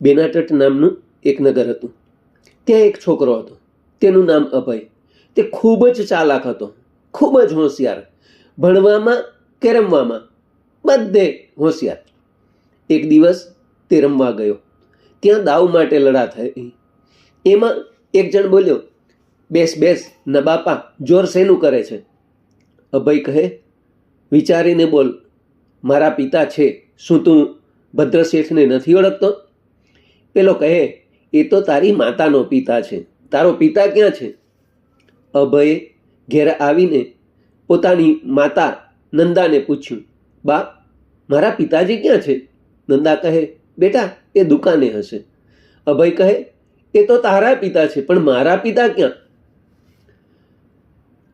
બેનાટટ નામનું એક નગર હતું. ત્યાં એક છોકરો હતો, તેનું નામ અભય. તે ખૂબ જ ચાલાક હતો, ખૂબ જ હોશિયાર, ભણવામાં કે રમવામાં બધે હોશિયાર. એક દિવસ તે રમવા ગયો. ત્યાં દાવ માટે લડા થઈ. એમાં એક જણ બોલ્યો, બેસ બેસ ન બાપા, જોર શેનું કરે છે? અભય કહે, વિચારીને બોલ, મારા પિતા છે. શું તું ભદ્રશેઠને નથી ઓળખતો? પેલો કહે, એ તો તારી માતાનો પિતા છે, તારો પિતા ક્યાં છે? અભયે ઘેર આવીને પોતાની માતા નંદાને પૂછ્યું, બા, મારા પિતાજી ક્યાં છે? નંદા કહે, બેટા એ દુકાને હશે. અભય કહે, એ તો તારા પિતા છે, પણ મારા પિતા ક્યાં?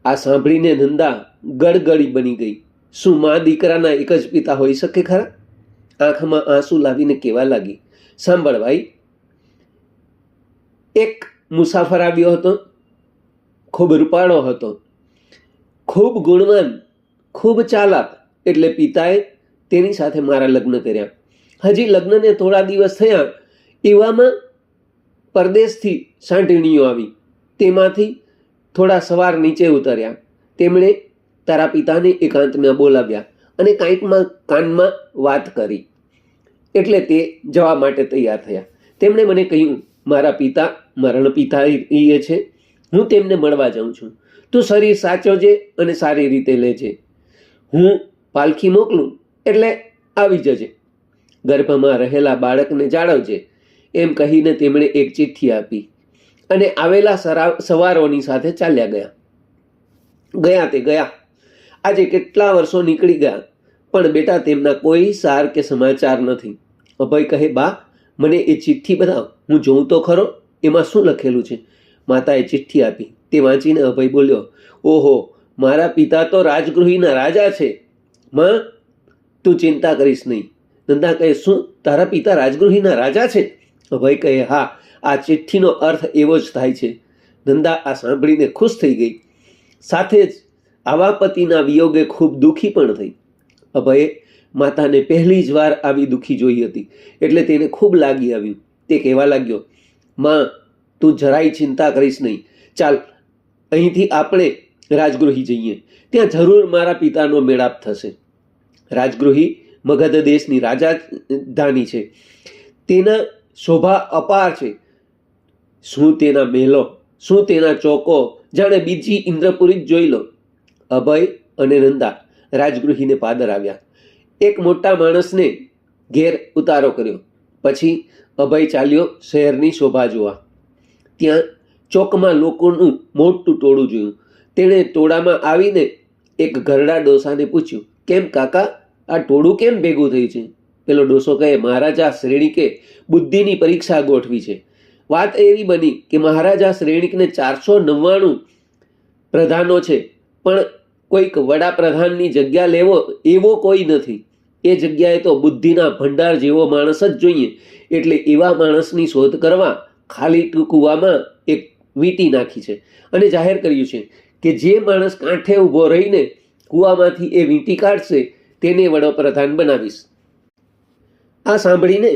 આ સાંભળીને નંદા ગળગળી બની ગઈ. શું મા દીકરાના એક જ પિતા હોઈ શકે ખરા? આંખમાં આંસુ લાવીને કહેવા લાગી, સાંભળ ભાઈ, એક મુસાફર આવ્યો હતો, ખૂબ રૂપાળો હતો, ખૂબ ગુણવાન, ખૂબ ચાલાક, એટલે પિતાએ તેની સાથે મારા લગ્ન કર્યા. હજી લગ્નને થોડા દિવસ થયા એવામાં પરદેશથી સાંઢણીઓ આવી. તેમાંથી થોડા સવાર નીચે ઉતર્યા. તેમણે તારા પિતાને એકાંતમાં બોલાવ્યા અને કાંઈકમાં કાનમાં વાત કરી, એટલે તે જવા માટે તૈયાર થયા. તેમણે મને કહ્યું, મારા પિતા મરણ પિતાએ છે, હું તેમને મળવા જાઉં છું. તું શરીર સાચવજે અને સારી રીતે લેજે. હું પાલખી મોકલું એટલે આવી જજે. ગર્ભમાં રહેલા બાળકને જાળવજે. એમ કહીને તેમણે એક ચિઠ્ઠી આપી અને આવેલા સવારોની સાથે ચાલ્યા ગયા. ગયા તે ગયા. આજે કેટલા વર્ષો નીકળી ગયા, પણ બેટા તેમના કોઈ સાર કે સમાચાર નથી. અભય કહે, બા, મને એ ચિઠ્ઠી બતાવ, હું જોઉં તો ખરો, એમાં શું લખેલું છે? માતાએ ચિઠ્ઠી આપી. તે વાંચીને અભય બોલ્યો, ઓહો, મારા પિતા તો રાજગૃહીના રાજા છે. માં, તું ચિંતા કરીશ નહીં. નંદા કહે, શું તારા પિતા રાજગૃહીના રાજા છે? અભય કહે, હા, આ ચિઠ્ઠીનો અર્થ એવો જ થાય છે. નંદા આ સાંભળીને ખુશ થઈ ગઈ. સાથે જ આવા પતિના વિયોગે ખૂબ દુઃખી પણ થઈ. અભયે માતાને પહેલી જ વાર આવી દુઃખી જોઈ હતી, એટલે તેને ખૂબ લાગી આવ્યું. તે કહેવા લાગ્યો, માં, તું જરાય ચિંતા કરીશ નહીં. ચાલ, અહીંથી આપણે રાજગૃહી જઈએ. ત્યાં જરૂર મારા પિતાનો મેળાપ થશે. રાજગૃહી મગધ દેશની રાજધાની છે. તેના શોભા અપાર છે. શું તેના મહેલો, શું તેના ચોકો, જાણે બીજી ઇન્દ્રપુરી જ જોઈ લો. અભય અને નંદા રાજગૃહીને પાદર આવ્યા. એક મોટા માણસને ઘેર ઉતારો કર્યો. પછી અભય ચાલ્યો શહેરની શોભા જોવા. ત્યાં ચોકમાં લોકોનું મોટું ટોળું જોયું. તેણે ટોળામાં આવીને એક ઘરડા ડોસાને પૂછ્યું, કેમ કાકા, આ ટોળું કેમ ભેગું થયું છે? પેલો ડોસો કહે, મહારાજા શ્રેણિકે બુદ્ધિની પરીક્ષા ગોઠવી છે. વાત એવી બની કે મહારાજા શ્રેણિકને 499 પ્રધાનો છે, પણ કોઈક વડાપ્રધાનની જગ્યા લેવો એવો કોઈ નથી. એ જગ્યાએ તો બુદ્ધિના ભંડાર જેવો માણસ જ જોઈએ. એટલે એવા માણસની શોધ કરવા ખાલી કૂવામાં એક વીંટી નાખી છે અને જાહેર કર્યું છે કે જે માણસ કાંઠે ઊભો રહીને કૂવામાંથી એ વીંટી કાઢશે તેને વડાપ્રધાન બનાવીશ. આ સાંભળીને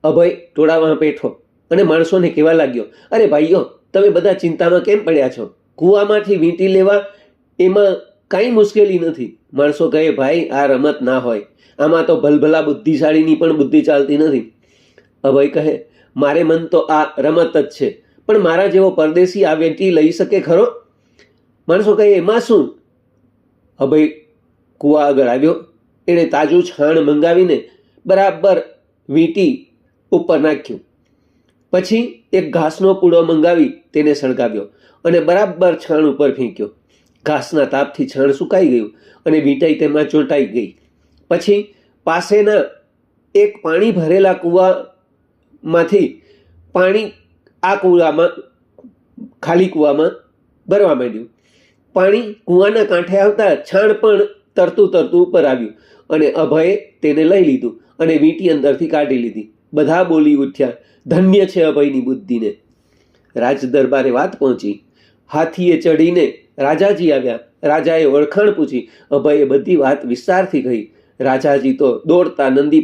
અભય ટોળામાં બેઠો અને માણસોને કહેવા લાગ્યો, અરે ભાઈઓ, તમે બધા ચિંતામાં કેમ પડ્યા છો? કૂવામાંથી વીંટી લેવા એમાં કાંઈ મુશ્કેલી નથી. માણસો કહે, ભાઈ, આ રમત ના હોય, આમાં તો ભલભલા બુદ્ધિશાળીની પણ બુદ્ધિ ચાલતી નથી. અભય કહે, મારે મન તો આ રમત જ છે, પણ મારા જેવો પરદેશી આ વીંટી લઈ શકે ખરો? માણસો કહે, એમાં શું? અભય કૂવા આગળ આવ્યો. એણે તાજું છાણ મંગાવીને બરાબર વીંટી ઉપર નાખ્યું. પછી એક ઘાસનો પૂડો મંગાવી તેને સળગાવ્યો અને બરાબર છાણ ઉપર ફેંક્યો. ઘાસના તાપથી છાણ સુકાઈ ગયું અને વીંટાઈ તેમાં ચોંટાઈ ગઈ. પછી પાસેના એક પાણી ભરેલા કૂવામાંથી પાણી આ કૂવામાં, ખાલી કૂવામાં ભરવા માંડ્યું. પાણી કૂવાના કાંઠે આવતા છાણ પણ તરતું તરતું ઉપર આવ્યું અને અભયે તેને લઈ લીધું અને વીંટી અંદરથી કાઢી લીધી. બધા બોલી ઉઠ્યા, ધન્ય છે અભયની બુદ્ધિને. રાજ દરબારે વાત પહોંચી. હાથીએ ચડીને રાજાજી આવ્યા. રાજાએ ઓળખાણ પૂછી. અભયે બધી વાત વિસ્તારથી કહી. રાજાજી તો દોડતા નંદી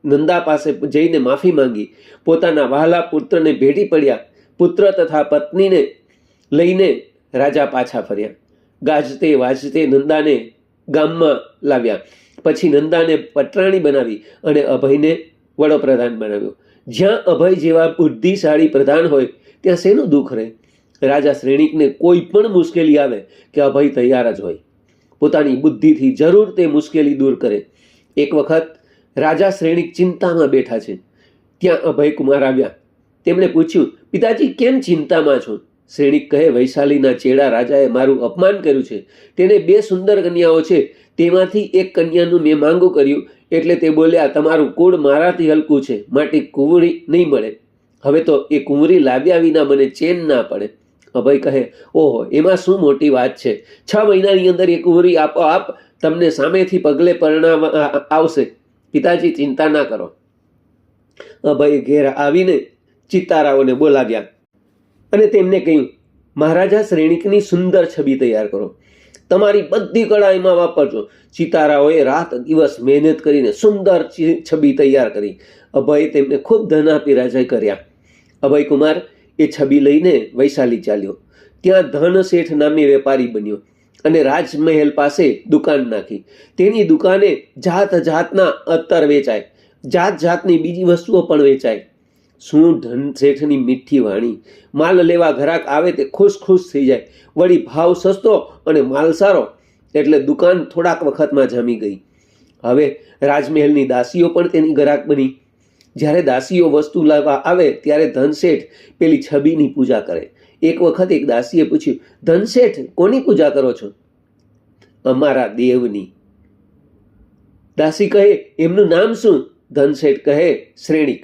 નંદા પાસે જઈને માફી માંગી. પોતાના વહાલા પુત્રને ભેટી પડ્યા. પુત્ર તથા પત્નીને લઈને રાજા પાછા ફર્યા. ગાજતે વાજતે નંદાને ગામમાં લાવ્યા. પછી નંદાને પટરાણી બનાવી અને અભયને વડોપ્રધાન બનાવ્યો. જ્યાં અભય જેવા બુદ્ધિશાળી પ્રધાન હોય ત્યાં શેનું દુઃખ રહે? રાજા શ્રેણિકને કોઈ પણ મુશ્કેલી આવે કે અભય તૈયાર જ હોય. પોતાની બુદ્ધિથી જરૂર તે મુશ્કેલી દૂર કરે. એક વખત રાજા શ્રેણિક ચિંતામાં બેઠા છે. ત્યાં અભયકુમાર આવ્યા. તેમણે પૂછ્યું, પિતાજી કેમ ચિંતામાં છો? શ્રેણિક કહે, વૈશાલીના ચેડા રાજાએ મારું અપમાન કર્યું છે. તેને 2 સુંદર કન્યાઓ છે. તેમાંથી એક કન્યાનું મેં માંગુ કર્યું એટલે તે બોલ્યા, તમારું કુળ મારાથી હલકું છે, માટે કુંવરી નહીં મળે. હવે તો એ કુંવરી લાવ્યા વિના મને ચેન ના પડે. અભય કહે, ઓહો, એમાં શું મોટી વાત છે? 6 મહિનાની અંદર એ કુંવરી આપોઆપ તમને સામેથી પગલે પરિણામ આવશે. પિતાજી ચિંતા ના કરો. અભય ઘેર આવીને ચિતારાઓને બોલાવ્યા અને તેમને કહ્યું, મહારાજા શ્રેણિકની સુંદર છબી તૈયાર કરો. તમારી બધી કળા એમાં વાપરજો. ચિતારાઓએ રાત દિવસ મહેનત કરીને સુંદર છબી તૈયાર કરી. અભય તેમને ખૂબ ધન આપી રાજા કર્યા. અભયકુમાર એ છબી લઈને વૈશાલી ચાલ્યો. ત્યાં ધન શેઠ નામે વેપારી બન્યો અને રાજમહેલ પાસે દુકાન નાખી. તેની દુકાને જાત જાતના અત્તર વેચાય, જાત જાતની બીજી વસ્તુઓ પણ વેચાય. શું ધન શેઠની મીઠી વાણી! માલ લેવા ઘરાક આવે તે ખુશ ખુશ થઈ જાય. વળી ભાવ સસ્તો અને માલ સારો એટલે દુકાન થોડાક વખતમાં જામી ગઈ. હવે રાજમહેલની દાસીઓ પણ તેની ગ્રાહક બની. જ્યારે દાસીઓ વસ્તુ લાવવા આવે ત્યારે ધનશેઠ પેલી છબીની પૂજા કરે. એક વખત એક દાસીએ પૂછ્યું, ધનશેઠ કોની પૂજા કરો છો? અમારા દેવની. દાસી કહે, એમનું નામ શું? ધનશેઠ કહે, શ્રેણિક.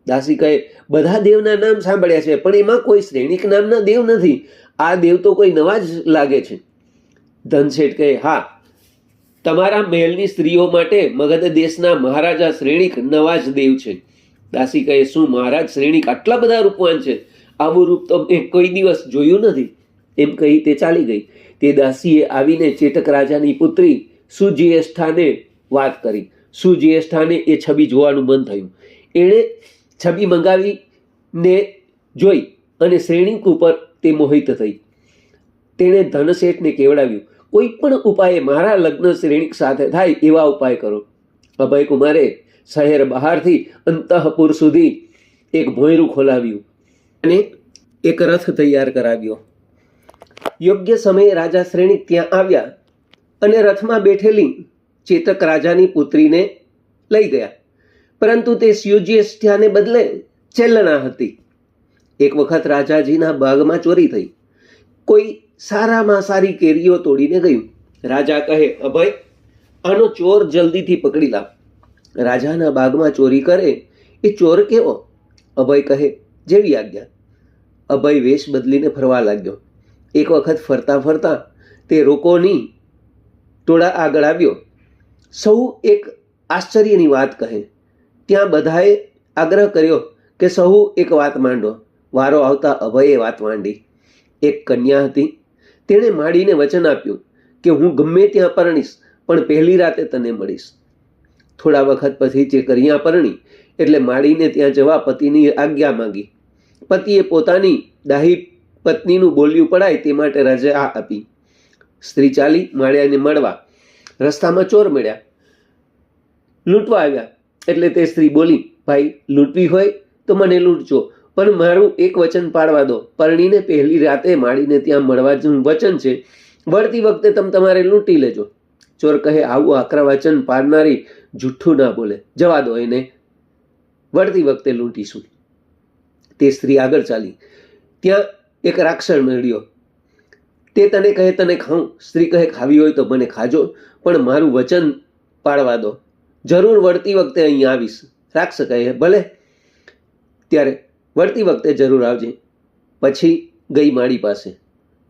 દાસી કહે, બધા દેવના નામ સાંભળ્યા છે પણ એમાં કોઈ શ્રેણિક નામના દેવ નથી. આ દેવ તો કોઈ નવા જ લાગે છે. ધનશેઠ કહે, હા, તમારા મહેલની સ્ત્રીઓ માટે મગધ દેશના મહારાજા શ્રેણિક નવા જ દેવ છે. દાસી કહે, શું મહારાજ શ્રેણિક આટલા બધા રૂપવાન છે? આવું રૂપ તો મેં કોઈ દિવસ જોયું નથી. એમ કહી તે ચાલી ગઈ. તે દાસીએ આવીને ચેટક રાજાની પુત્રી સુજ્યેષ્ઠાને વાત કરી. સુજ્યેષ્ઠાને એ છબી જોવાનું મન થયું. એણે છબી મંગાવીને જોઈ અને શ્રેણિક ઉપર તે મોહિત થઈ. તેણે ધનશેઠને કેવડાવ્યું, કોઈ પણ ઉપાયે મારા લગ્ન શ્રેણિક સાથે થાય એવા ઉપાય કરો. અભયકુમારે શહેર બહારથી અંતઃપુર સુધી એક ભોંયરું ખોલાવ્યું અને એક રથ તૈયાર કરાવ્યો. યોગ્ય સમયે રાજા શ્રેણિક ત્યાં આવ્યા અને રથમાં બેઠેલી ચેતક રાજાની પુત્રીને લઈ ગયા. પરંતુ તે સુજ્યેષ્ઠાને બદલે ચેલણા હતી. એક વખત રાજાજીના બાગમાં ચોરી થઈ. કોઈ સારામાં સારી કેરીઓ તોડીને ગયું. રાજા કહે, અભય, આનો ચોર જલ્દીથી પકડી લાવ. રાજાના બાગમાં ચોરી કરે એ ચોર કેવો? અભય કહે, જેવી આજ્ઞા. અભય વેશ બદલીને ફરવા લાગ્યો. એક વખત ફરતા ફરતા તે રોકોની ટોળા આગળ આવ્યો. સૌ એક આશ્ચર્યની વાત કહે. ત્યાં બધાએ આગ્રહ કર્યો કે સહુ એક વાત માંડો. વારો આવતા અભયે વાત માંડી. એક કન્યા હતી. તેણે માડીને વચન આપ્યું કે હું ગમે ત્યાં પરણીશ પણ પહેલી રાતે તને મળીશ. થોડા વખત પછી તે કન્યા પરણી એટલે માડીને ત્યાં જવા પતિની આજ્ઞા માંગી. પતિએ પોતાની દાહી પત્નીનું બોલ્યું પડાય તે માટે રજા આપી. સ્ત્રી ચાલી માળિયાને મળવા. રસ્તામાં ચોર મળ્યા. લૂંટવા આવ્યા એટલે તે સ્ત્રી બોલી, ભાઈ, લૂંટવી હોય તો મને લૂંટજો, પણ મારું એક વચન પાળવા દો. પરણીને પહેલી રાતે માળીને ત્યાં મળવાનું વચન છે. વળતી વખતે તમારે લૂંટી લેજો. ચોર કહે, આવું આકરા વચન પાડનારી જુઠ્ઠું ના બોલે, જવા દો એને, વળતી વખતે લૂંટીશું. તે સ્ત્રી આગળ ચાલી. ત્યાં એક રાક્ષસ મળ્યો. તે તને કહે, તને ખાઉં. સ્ત્રી કહે, ખાવી હોય તો મને ખાજો, પણ મારું વચન પાળવા દો. જરૂર વળતી વખતે અહીં આવીશ. રાક્ષસ કહે, ભલે, ત્યારે વળતી વખતે જરૂર આવજે. પછી ગઈ માળી પાસે.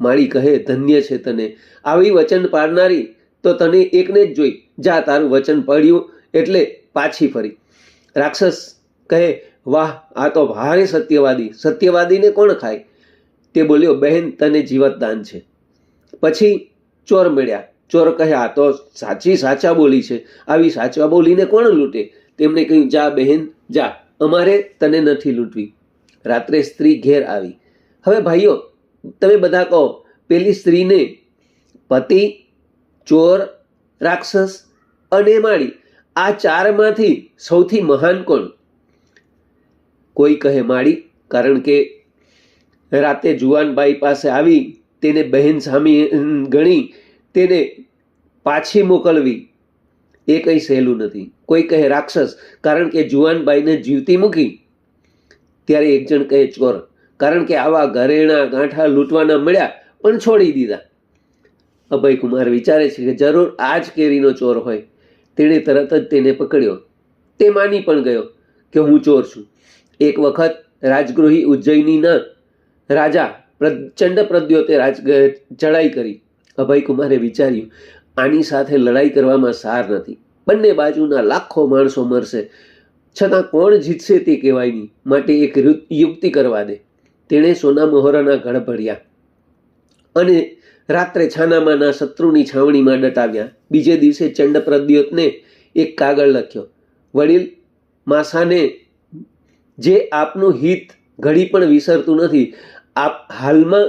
માળી કહે, ધન્ય છે તને, આવી વચન પાડનારી તો તને એકને જ જોઈ. જા, તારું વચન પડ્યું એટલે પાછી ફરી. રાક્ષસ કહે, વાહ, આ તો ભારે સત્યવાદી. સત્યવાદીને કોણ ખાય? તે બોલ્યો, બહેન, તને જીવતદાન છે. પછી ચોર મળ્યા. ચોર કહે, આ તો સાચા બોલી છે. આવી સાચા બોલીને કોણ લૂંટે? તેમણે કહ્યું, જા બહેન જા, અમારે તને નથી લૂંટવી. રાત્રે સ્ત્રી ઘેર આવી. હવે ભાઈઓ, તમે બધા કહો, પેલી સ્ત્રીને પતિ, ચોર, રાક્ષસ અને માળી, આ ચારમાંથી સૌથી મહાન કોણ? કોઈ કહે માળી, કારણ કે રાતે જુવાનબાઈ પાસે આવી, તેને બહેન સામે ગણી તેને પાછી મોકલવી એ કંઈ સહેલું નથી. કોઈ કહે રાક્ષસ, કારણ કે જુવાનબાઈને જીવતી મૂકી. ત્યારે એક જણ કહે ચોર, કારણ કે આવા ઘરેણા ગાંઠા લૂંટવાના મળ્યા પણ છોડી દીધા. અભયકુમાર વિચારે છે કે જરૂર આ જ કેરીનો ચોર હોય. તેણે તરત જ તેને પકડ્યો. તે માની પણ ગયો કે હું ચોર છું. એક વખત રાજગૃહી ઉજ્જૈનીના રાજા ચંડપ્રદ્યોતે ચડાઈ કરી. અભયકુમારે વિચાર્યું, આની સાથે લડાઈ કરવામાં સાર નથી. બંને બાજુના લાખો માણસો મરશે, છતાં કોણ જીતશે તે કહેવાય નહીં. માટે એક યુક્તિ કરવા દે. તેણે સોના મોહરાના ગઢ ભર્યા અને રાત્રે છાનામાના શત્રુની છાવણીમાં દટાવ્યા. બીજે દિવસે ચંડપ્રદ્યોતને એક કાગળ લખ્યો, વડીલ માસાને, જે આપનું હિત ઘડી પણ વિસરતું નથી. હાલમાં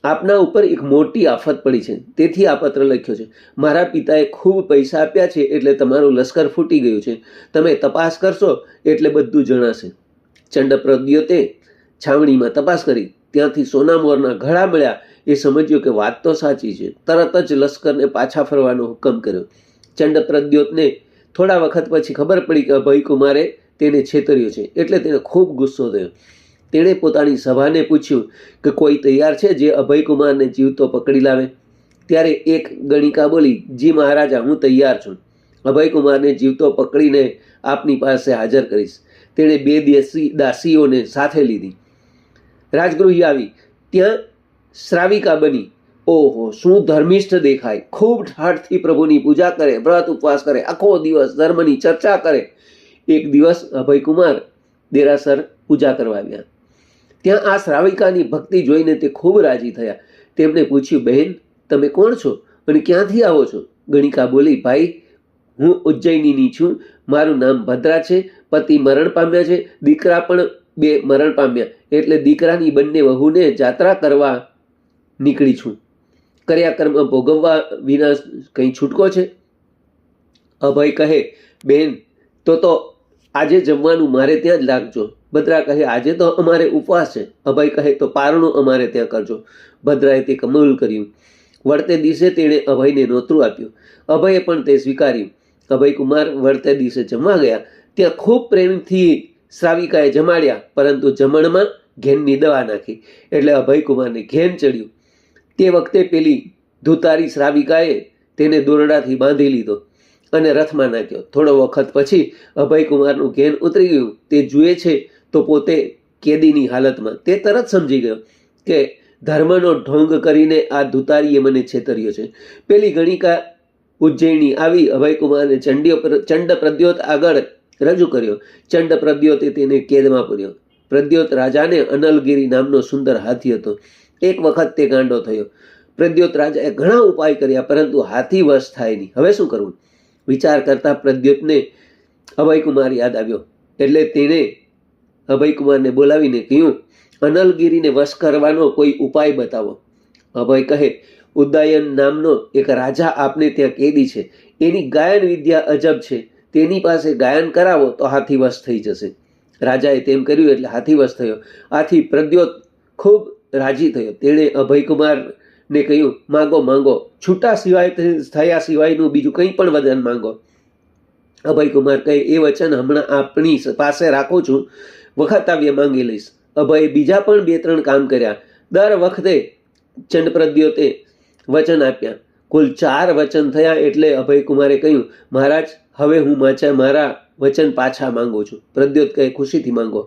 આપના ઉપર એક મોટી આફત પડી છે, તેથી આ પત્ર લખ્યો છે. મારા પિતાએ ખૂબ પૈસા આપ્યા છે, એટલે તમારું લશ્કર ફૂટી ગયું છે. તમે તપાસ કરશો એટલે બધું જણાશે. ચંડપ્રદ્યોતે છાવણીમાં તપાસ કરી. ત્યાંથી સોનામોરના ઘડા મળ્યા. એ સમજ્યો કે વાત તો સાચી છે. તરત જ લશ્કરને પાછા ફરવાનો હુકમ કર્યો. ચંડપ્રદ્યોતને થોડા વખત પછી ખબર પડી કે અભયકુમારે તેને છેતર્યો છે, એટલે તેને ખૂબ ગુસ્સો થયો. તેણે પોતાની સભાને પૂછ્યું કે કોઈ તૈયાર છે જે અભયકુમારને જીવતો પકડી લાવે? ત્યારે એક ગણિકા બોલી, જી મહારાજા, હું તૈયાર છું. અભયકુમારને જીવતો પકડીને આપની પાસે હાજર કરીશ. તેણે 2 દાસીઓને સાથે લીધી. રાજગૃહી આવી. ત્યાં શ્રાવિકા બની. ઓહો, શું ધર્મિષ્ઠ દેખાય! ખૂબ ઠાઠથી પ્રભુની પૂજા કરે, વ્રત ઉપવાસ કરે, આખો દિવસ ધર્મની ચર્ચા કરે. એક દિવસ અભયકુમાર દેરાસર પૂજા કરવા આવ્યા. ત્યાં આ શ્રાવિકાની ભક્તિ જોઈને તે ખૂબ રાજી થયા. તેમણે પૂછ્યું, બહેન તમે કોણ છો અને ક્યાંથી આવો છો? ગણિકા બોલી, ભાઈ હું ઉજ્જૈનીની છું. મારું નામ ભદ્રા છે. પતિ મરણ પામ્યા છે, દીકરા પણ 2 મરણ પામ્યા, એટલે દીકરાની બંને વહુને જાત્રા કરવા નીકળી છું. કર્યા કર્મ ભોગવવા વિના કંઈ છૂટકો છે? અભય કહે, બેન તો આજે જમવાનું મારે ત્યાં જ લાગજો. ભદ્રા કહે, આજે તો અમારે ઉપવાસ છે. અભય કહે, તો પારણું અમારે ત્યાં કરજો. ભદ્રાએ તે કબૂલ કર્યું. વળતે દિવસે તેણે અભયને નોતરું આપ્યું. અભયે પણ તે સ્વીકાર્યું. અભયકુમાર વળતે દિવસે જમવા ગયા. ત્યાં ખૂબ પ્રેમથી શ્રાવિકાએ જમાડ્યા, પરંતુ જમણમાં ઘેનની દવા નાખી, એટલે અભયકુમારને ઘેન ચડ્યું. તે વખતે પેલી ધુતારી શ્રાવિકાએ તેને દોરડાથી બાંધી લીધો અને રથમાં નાખ્યો. થોડો વખત પછી અભયકુમારનું ઘેન ઉતરી ગયું. તે જુએ છે તો પોતે કેદીની હાલતમાં. તે તરત સમજી ગયો કે ધર્મનો ઢોંગ કરીને આ ધુતારીએ મને છેતર્યો છે. પેલી ગણિકા ઉજ્જૈની આવી અભયકુમારને ચંડપ્રદ્યોત આગળ રજૂ કર્યો. ચંડપ્રદ્યોતે તેને કેદમાં પૂર્યો. પ્રદ્યોત રાજાને અનલગીરી નામનો સુંદર હાથી હતો. એક વખત તે ગાંડો થયો. પ્રદ્યોત રાજાએ ઘણા ઉપાય કર્યા, પરંતુ હાથી વશ થાય નહીં. હવે શું કરવું? વિચાર કરતા પ્રદ્યોતને અભયકુમાર યાદ આવ્યો. એટલે તેણે અભયકુમારને બોલાવીને કહ્યું, અનલગીરીને વશ કરવાનો કોઈ ઉપાય બતાવો. અભય કહે, ઉદયન નામનો એક રાજા આપને ત્યાં કેદી છે. એની ગાયન વિદ્યા અજબ છે. તેની પાસે ગાયન કરાવો તો હાથી વશ થઈ જશે. રાજાએ તેમ કર્યું એટલે હાથી વશ થયો. આથી પ્રદ્યોત ખૂબ રાજી થયો. તેણે અભયકુમારને કહ્યું, માંગો, છૂટા સિવાય થયા સિવાયનું બીજું કંઈ પણ વચન માંગો. અભયકુમાર કહે, એ વચન હમણાં આપણી પાસે રાખું છું, વખત આવ્યે માંગી લઈશ. અભયે બીજા પણ 2-3 કામ કર્યા. દર વખતે ચંડપ્રદ્યોતે વચન આપ્યા. કુલ 4 વચન થયા. એટલે અભયકુમારે કહ્યું, મહારાજ, હવે હું મારા વચન પાછા માંગુ છું. પ્રદ્યોત કહે, ખુશીથી માંગો,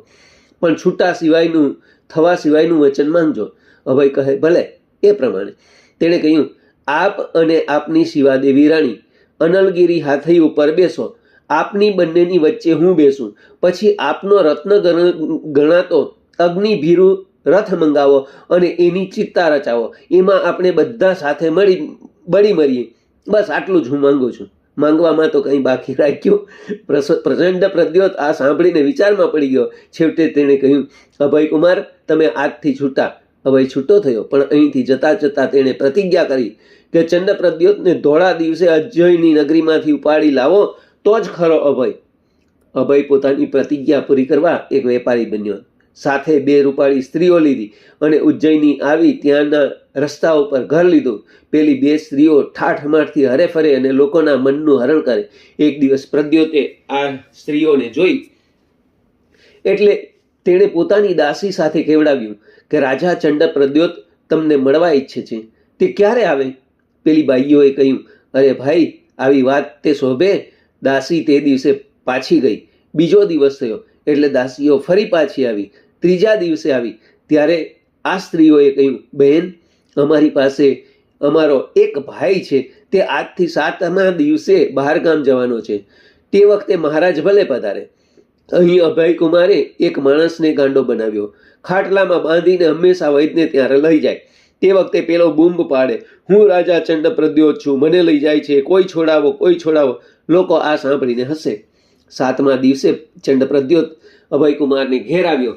પણ છૂટા સિવાયનું થવા સિવાયનું વચન માંગજો. અભય કહે, ભલે, એ પ્રમાણે. તેણે કહ્યું, આપ અને આપની શિવા દેવી રાણી અનલગીરી હાથી ઉપર બેસો. આપની બંનેની વચ્ચે હું બેસું. પછી આપનો રત્ન ગણાતો અગ્નિભીરુ રથ મંગાવો અને એની ચિત્તા રચાવો. એમાં આપણે બધા સાથે બળી મરીએ. બસ આટલું જ હું માંગુ છું. માંગવામાં તો કંઈ બાકી રાખ્યું. પ્રચંડ પ્રદ્યોત આ સાંભળીને વિચારમાં પડી ગયો. છેવટે તેણે કહ્યું, અભય કુમાર, તમે આજથી છૂટા. અભય છૂટો થયો, પણ અહીંથી જતા જતા તેણે પ્રતિજ્ઞા કરી કે ચંડ પ્રદ્યોતને ધોળા દિવસે અજયની નગરીમાંથી ઉપાડી લાવો તો જ ખરો અભય. અભય પોતાની પ્રતિજ્ઞા પૂરી કરવા એક વેપારી બન્યો. સાથે 2 રૂપાળી સ્ત્રીઓ લીધી અને ઉજ્જૈની આવી ત્યાંના રસ્તા ઉપર ઘર લીધું. પેલી 2 સ્ત્રીઓ ઠાઠમાઠથી હરે ફરે અને લોકોના મનનું હરણ કરે. એક દિવસ પ્રદ્યોતે આ સ્ત્રીઓને જોઈ એટલે તેણે પોતાની દાસી સાથે કેવડાવ્યું કે રાજા ચંડ પ્રદ્યોત તમને મળવા ઈચ્છે છે, તે ક્યારે આવે? પેલી બાઈઓએ કહ્યું, અરે ભાઈ, આવી વાત તે શોભે. દાસી તે દિવસે પાછી ગઈ. બીજો દિવસ થયો એટલે દાસીઓ ફરી પાછી આવી. ત્રીજા દિવસે આવી ત્યારે આ સ્ત્રીઓએ કહ્યું, બહેન, અમારી પાસે અમારો એક ભાઈ છે, તે આજથી 7મા દિવસે બહારગામ જવાનો છે. તે વખતે મહારાજ ભલે પધારે. અહીં અભય કુમારે એક માણસને ગાંડો બનાવ્યો. ખાટલામાં બાંધીને હંમેશા વૈદને ત્યાં લઈ જાય. તે વખતે પેલો બૂમ પાડે, હું રાજા ચંડ પ્રદ્યોત છું, મને લઈ જાય છે, કોઈ છોડાવો, કોઈ છોડાવો. લોકો આ સાંભળીને હસે. 7મા દિવસે ચંડ પ્રદ્યોત અભયકુમારને ઘેર આવ્યો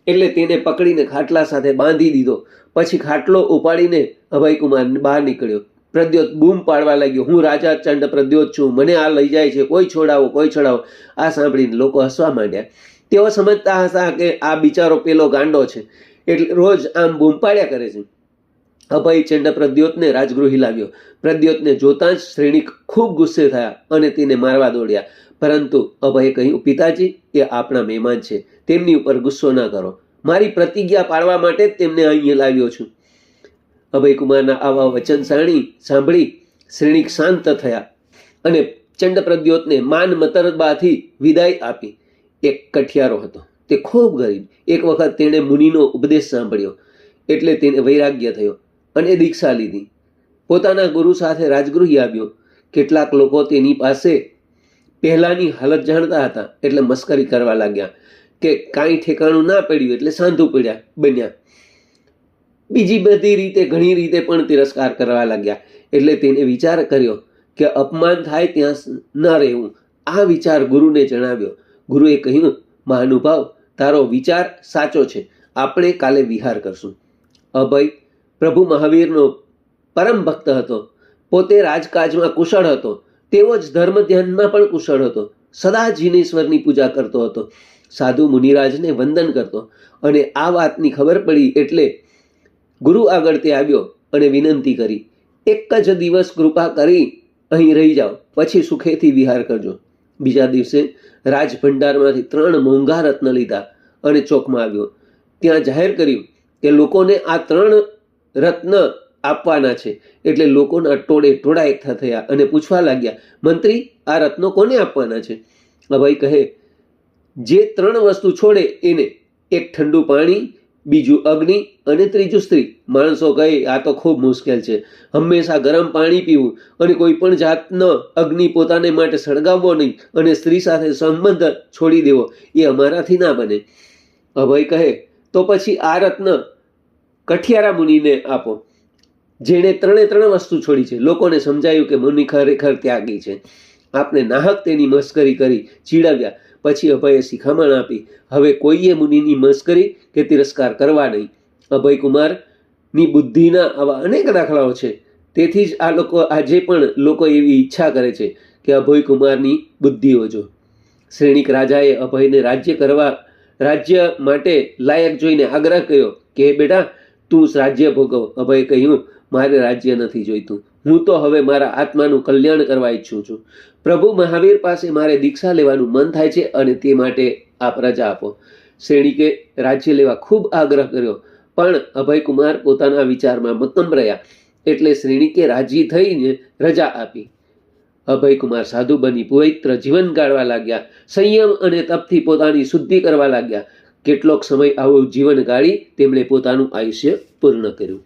એટલે તેને પકડીને ખાટલા સાથે બાંધી દીધો. પછી ખાટલો ઉપાડીને અભયકુમાર બહાર નીકળ્યો. પ્રદ્યોત બૂમ પાડવા લાગ્યો, હું રાજા ચંડ પ્રદ્યોત છું, મને આ લઈ જાય છે, કોઈ છોડાવો, કોઈ છોડાવો. આ સાંભળીને લોકો હસવા માંડ્યા. તેઓ સમજતા હતા કે આ બિચારો પેલો ગાંડો છે, એટલે રોજ આમ બૂમ પાડ્યા કરે છે. અભય ચંડ પ્રદ્યોતને રાજગૃહી લાવ્યો. પ્રદ્યોતને જોતાં જ શ્રેણિક ખૂબ ગુસ્સે થયા અને તેને મારવા દોડ્યા. પરંતુ અભયે કહ્યું, પિતાજી, એ આપણા મહેમાન છે, તેમની ઉપર ગુસ્સો ના કરો. મારી પ્રતિજ્ઞા પાળવા માટે જ તેમને અહીંયા લાવ્યો છું. અભયકુમારના આવા વચન સાંભળી શ્રેણિક શાંત થયા અને ચંડ પ્રદ્યોતને માન મતરબાથી વિદાય આપી. એક કઠિયારો હતો, તે ખૂબ ગરીબ. એક વખત તેણે મુનિનો ઉપદેશ સાંભળ્યો એટલે તેને વૈરાગ્ય થયો અને દીક્ષા લીધી. પોતાના ગુરુ સાથે રાજગૃહી આવ્યો. કેટલાક લોકો તેની પાસે પહેલાની હાલત જાણતા હતા એટલે મસ્કરી કરવા લાગ્યા કે કાંઈ ઠેકાણું ના પડ્યું એટલે સાંધુ બન્યા. બીજી બધી રીતે, ઘણી રીતે પણ તિરસ્કાર કરવા લાગ્યા. એટલે તેને વિચાર કર્યો કે અપમાન થાય ત્યાં ન રહેવું. આ વિચાર ગુરુને જણાવ્યો. ગુરુએ કહ્યું, મહાનુભાવ, તારો વિચાર સાચો છે, આપણે કાલે વિહાર કરશું. અભય પ્રભુ મહાવીરનો પરમ ભક્ત હતો. પોતે રાજકાજમાં કુશળ હતો. તેવો જ ધર્મ ધ્યાનમાં પણ કુશળ હતો. સદા જીનેશ્વરની પૂજા કરતો હતો. સાધુ મુનિરાજને વંદન કરતો. અને આ વાતની ખબર પડી એટલે ગુરુ આગળ તે આવ્યો અને વિનંતી કરી, એક જ દિવસ કૃપા કરી અહીં રહી જાઓ, પછી સુખેથી વિહાર કરજો. બીજા દિવસે રાજભંડારમાંથી 3 મોંઘા રત્ન લીધા અને ચોકમાં આવ્યો. ત્યાં જાહેર કર્યું કે લોકોને આ 3 રત્ન આપવાના છે. એટલે લોકોના ટોળા એકઠા થયા અને પૂછવા લાગ્યા, મંત્રી, આ રત્નો કોને આપવાના છે? અભય કહે, જે 3 વસ્તુ છોડે એને. એક ઠંડુ પાણી, બીજું અગ્નિ અને ત્રીજું સ્ત્રી. માણસો કહે, આ તો ખૂબ મુશ્કેલ છે, હંમેશા ગરમ પાણી પીવું અને કોઈ પણ જાતનો અગ્નિ પોતાને માટે સળગાવવો નહીં અને સ્ત્રી સાથે સંબંધ છોડી દેવો, એ અમારાથી ના બને. અભય કહે, તો પછી આ રત્ન કઠિયારા મુનિને આપો, જેણે 3 વસ્તુ છોડી છે. લોકોને સમજાયું કે મુનિ ખરેખર ત્યાગી છે. આપને નાહક તેની મસ્કરી કરી ચીડવ્યા. પછી અભયે શિખામણ આપી, હવે કોઈએ મુનિની મસ્કરી કે તિરસ્કાર કરવા નહીં. અભયકુમારની બુદ્ધિના આવા અનેક દાખલાઓ છે. તેથી જ આજે પણ લોકો એવી ઈચ્છા કરે છે કે અભયકુમારની બુદ્ધિઓ જો. શ્રેણિક રાજાએ અભયને રાજ્ય માટે લાયક જોઈને આગ્રહ કર્યો કે બેટા, તું રાજ્ય ભોગવ. અભયે કહ્યું, મારે રાજ્ય નથી જોઈતું, હું તો હવે મારા આત્માનું કલ્યાણ કરવા ઈચ્છું છું. પ્રભુ મહાવીર પાસે મારે દીક્ષા લેવાનું મન થાય છે અને તે માટે આપ રજા આપો. શ્રેણિકે રાજ્ય લેવા ખૂબ આગ્રહ કર્યો, પણ અભયકુમાર પોતાના વિચારમાં મક્કમ રહ્યા એટલે શ્રેણિકે રાજી થઈને રજા આપી. અભયકુમાર સાધુ બની પવિત્ર જીવન ગાળવા લાગ્યા. સંયમ અને તપથી પોતાની શુદ્ધિ કરવા લાગ્યા. કેટલોક સમય આવું જીવન ગાળી તેમણે પોતાનું આયુષ્ય પૂર્ણ કર્યું.